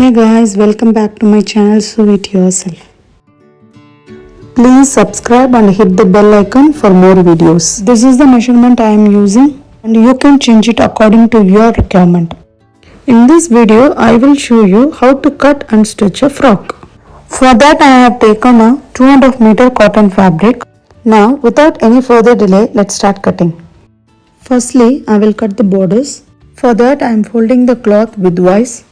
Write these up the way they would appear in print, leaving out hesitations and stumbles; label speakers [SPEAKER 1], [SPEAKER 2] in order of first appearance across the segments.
[SPEAKER 1] Hey guys, welcome back to my channel Sew It Yourself. Please subscribe and hit the bell icon for more videos. This is the measurement I am using and you can change it according to your requirement. In this video, I will show you how to cut and stitch a frock. For that I have taken a 2.5 meter cotton fabric. Now without any further delay, let's start cutting. Firstly, I will cut the borders. For that I am folding the cloth widthwise.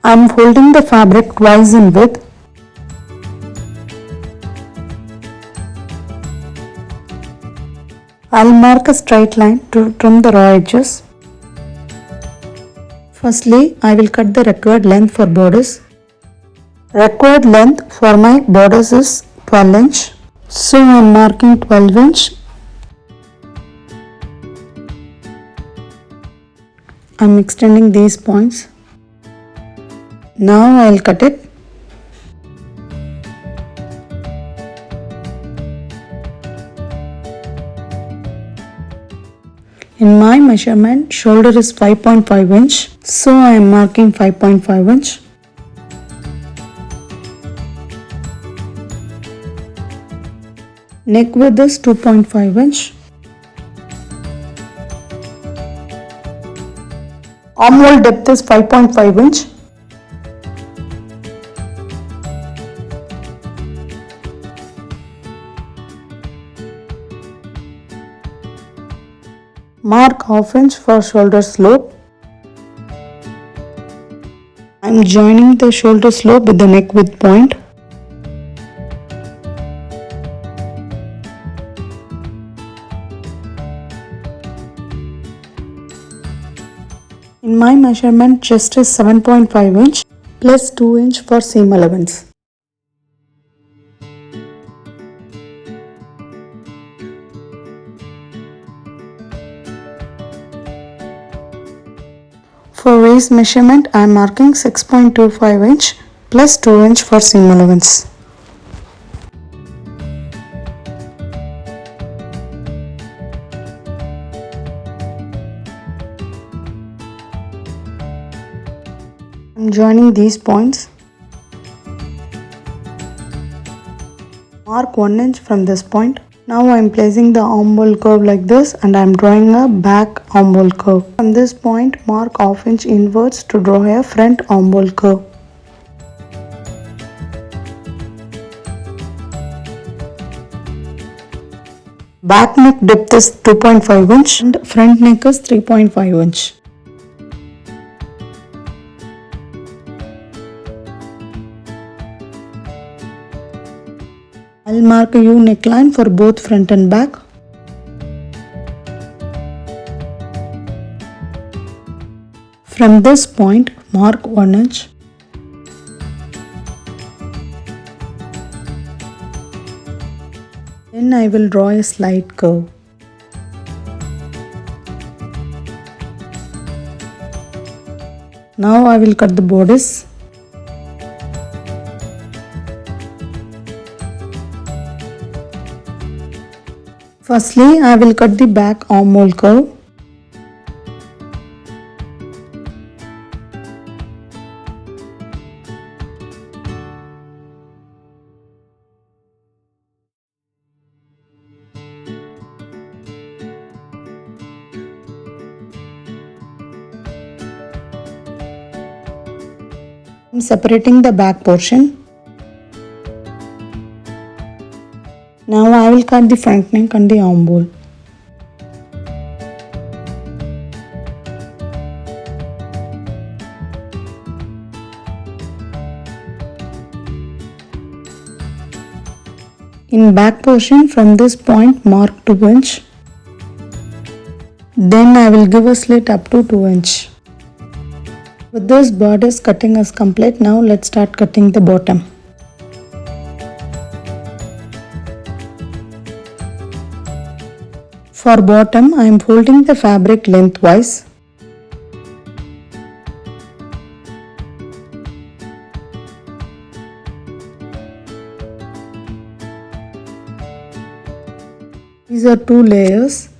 [SPEAKER 1] I am folding the fabric twice in width. I will mark a straight line to trim the raw edges. Firstly, I will cut the required length for borders. Required length for my borders is 12 inch. So I am marking 12 inch. I am extending these points. Now I will cut it. In my measurement, shoulder is 5.5 inch, so I am marking 5.5 inch. Neck width is 2.5 inch. Armhole depth is 5.5 inch. Mark half inch for shoulder slope. I am joining the shoulder slope with the neck width point. In my measurement, chest is 7.5 inch plus 2 inch for seam allowance. For waist measurement, I am marking 6.25 inch plus 2 inch for seam allowance. I am joining these points. Mark 1 inch from this point. Now I am placing the armhole curve like this and I am drawing a back armhole curve. From this point, mark half inch inwards to draw a front armhole curve. Back neck depth is 2.5 inch and front neck is 3.5 inch. I will mark a U neckline for both front and back. From this point, mark 1 inch. Then I will draw a slight curve. Now I will cut the bodice. Firstly, I will cut the back armhole curve. I am separating the back portion. Now I will cut the front neck and the armhole. In back portion, from this point mark 2 inch. Then I will give a slit up to 2 inch. With this bodice cutting is complete, now let's start cutting the bottom. For bottom, I am folding the fabric lengthwise. These are 2 layers.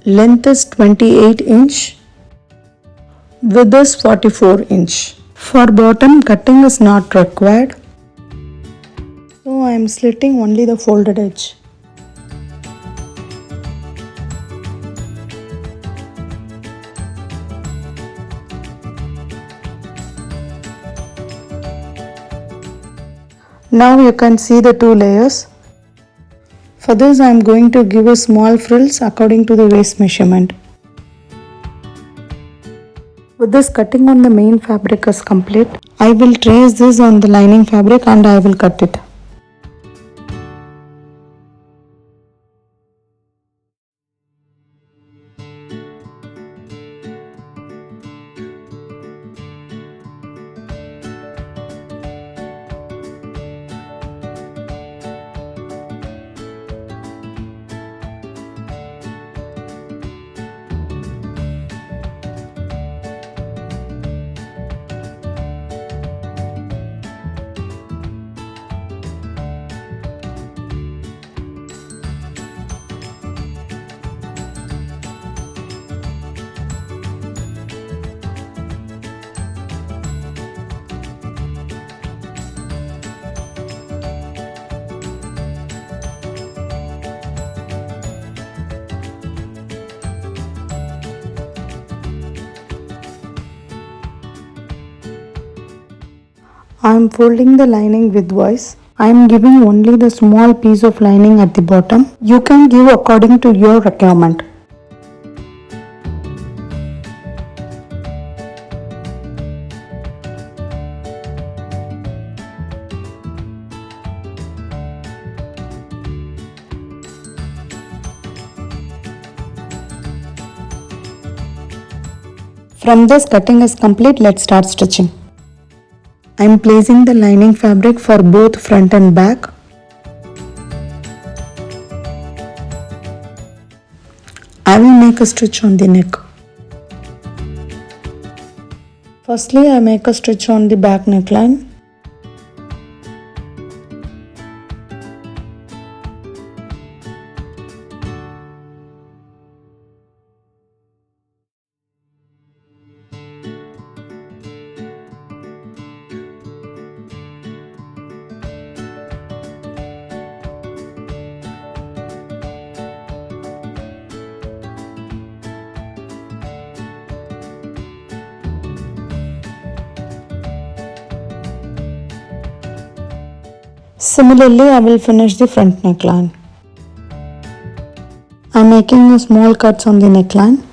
[SPEAKER 1] Length is 28 inch. Width is 44 inch. For bottom, cutting is not required. So I am slitting only the folded edge. Now you can see the two layers. For this I am going to give a small frills according to the waist measurement. With this cutting on the main fabric is complete, I will trace this on the lining fabric and I will cut it. I am folding the lining widthwise. I am giving only the small piece of lining at the bottom. You can give according to your requirement. From this cutting is complete, let's start stitching. I am placing the lining fabric for both front and back. I will make a stitch on the neck. Firstly, I make a stitch on the back neckline. Similarly, I will finish the front neckline. I am making a small cuts on the neckline.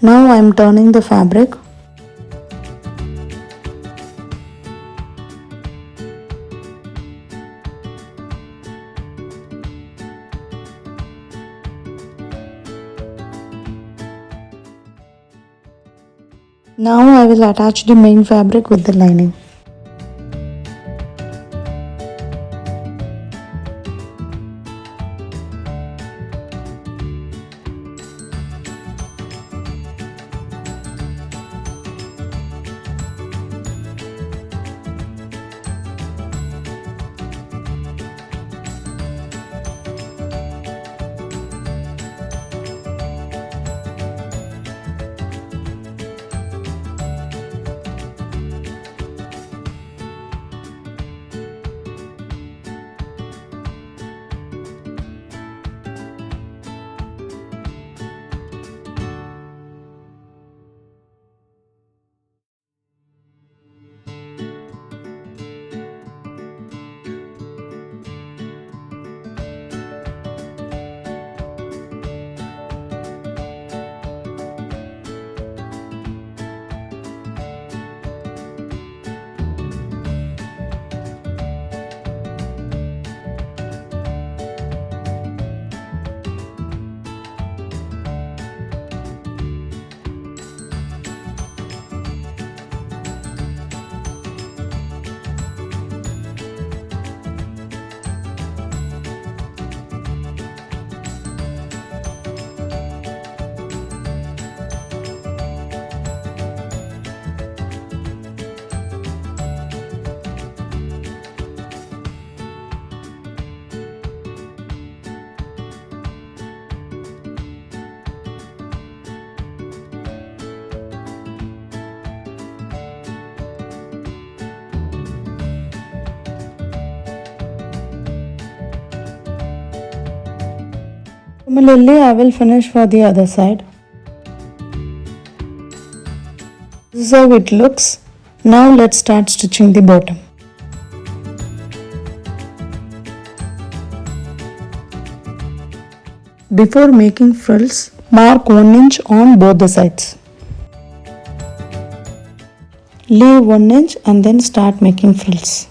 [SPEAKER 1] Now I am turning the fabric. Now I will attach the main fabric with the lining. Similarly, I will finish for the other side. This is how it looks. Now let's start stitching the bottom. Before making frills, mark 1 inch on both the sides. Leave 1 inch and then start making frills.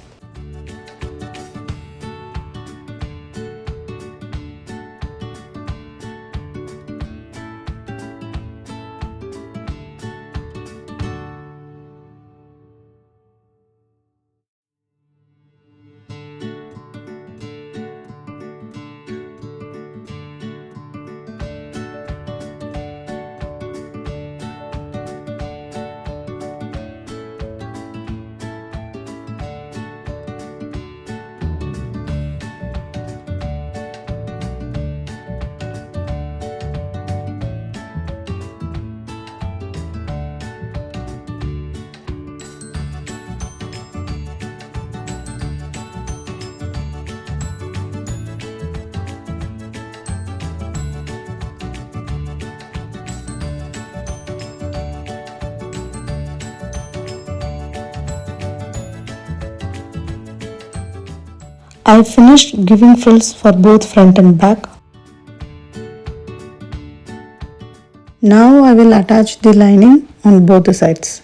[SPEAKER 1] I finished giving frills for both front and back. Now I will attach the lining on both the sides.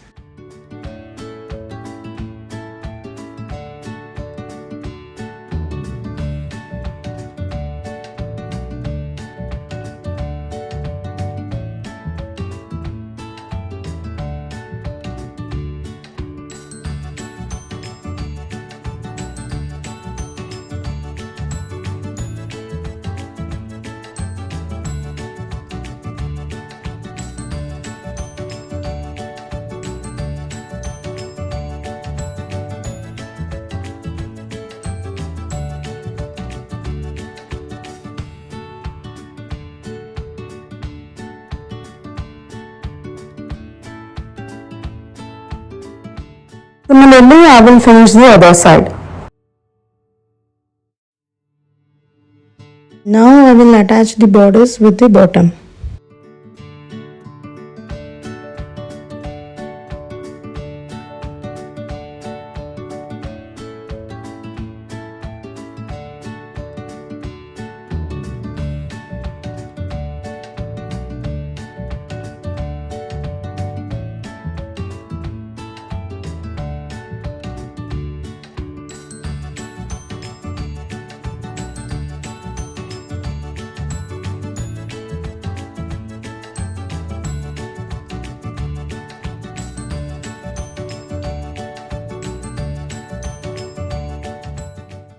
[SPEAKER 1] Similarly, I will finish the other side. Now I will attach the borders with the bottom.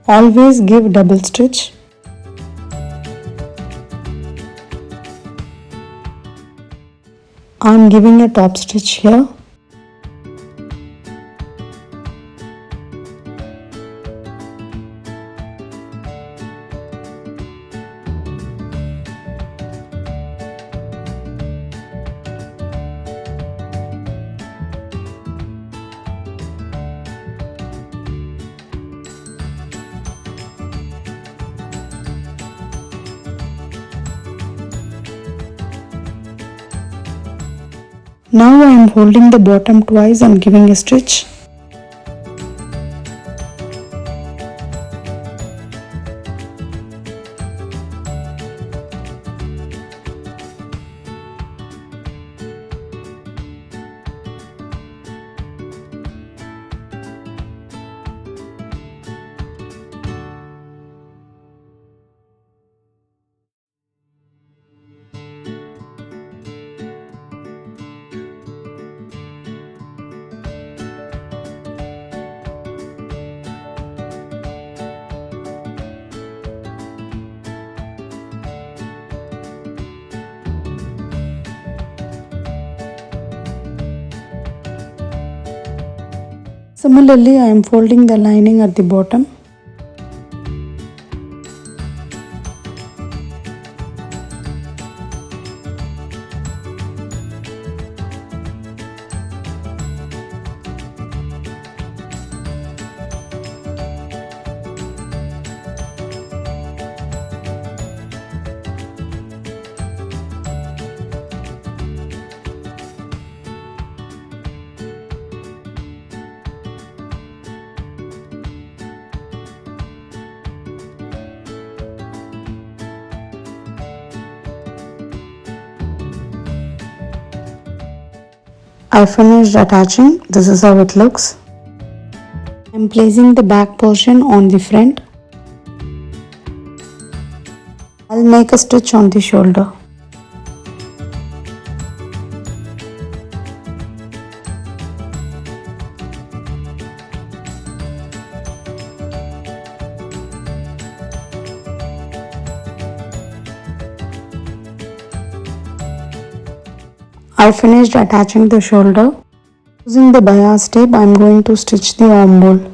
[SPEAKER 1] Always give double stitch. I am giving a top stitch here. Now I am holding the bottom twice and giving a stitch. Similarly, I am folding the lining at the bottom. I finished attaching. This is how it looks. I'm placing the back portion on the front. I'll make a stitch on the shoulder. I finished attaching the shoulder. Using the bias tape, I am going to stitch the armhole.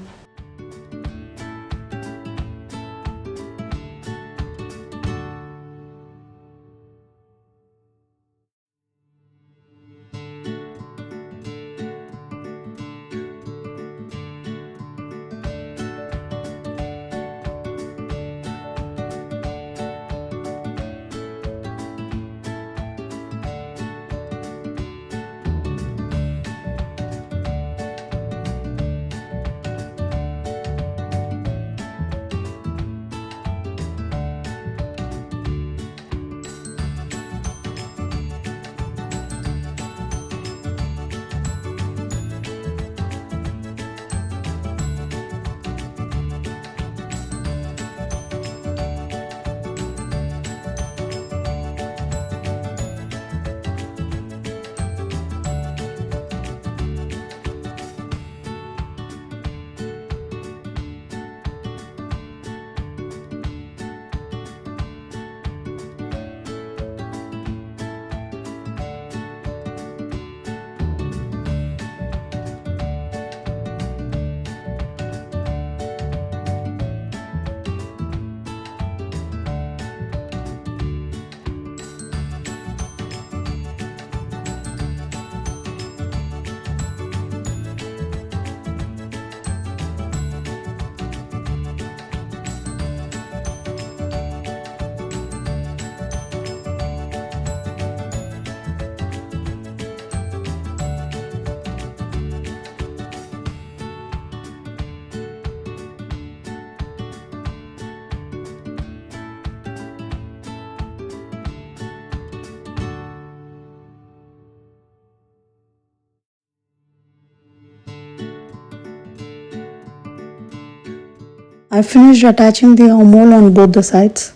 [SPEAKER 1] I finished attaching the armhole on both the sides.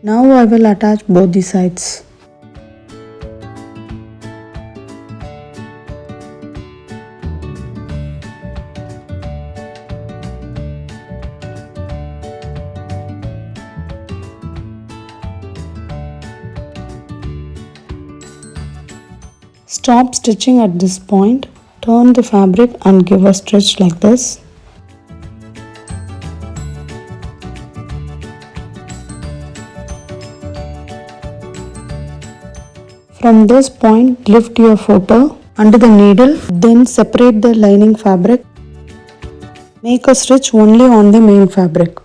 [SPEAKER 1] Now I will attach both the sides. Stop stitching at this point. Turn the fabric and give a stretch like this. From this point, lift your footer under the needle, then separate the lining fabric. Make a stitch only on the main fabric.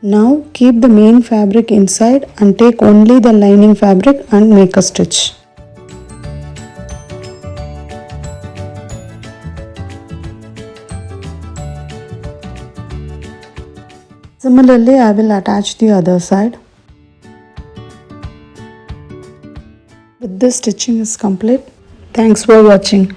[SPEAKER 1] Now keep the main fabric inside and take only the lining fabric and make a stitch. Similarly, I will attach the other side. With this, stitching is complete. Thanks for watching.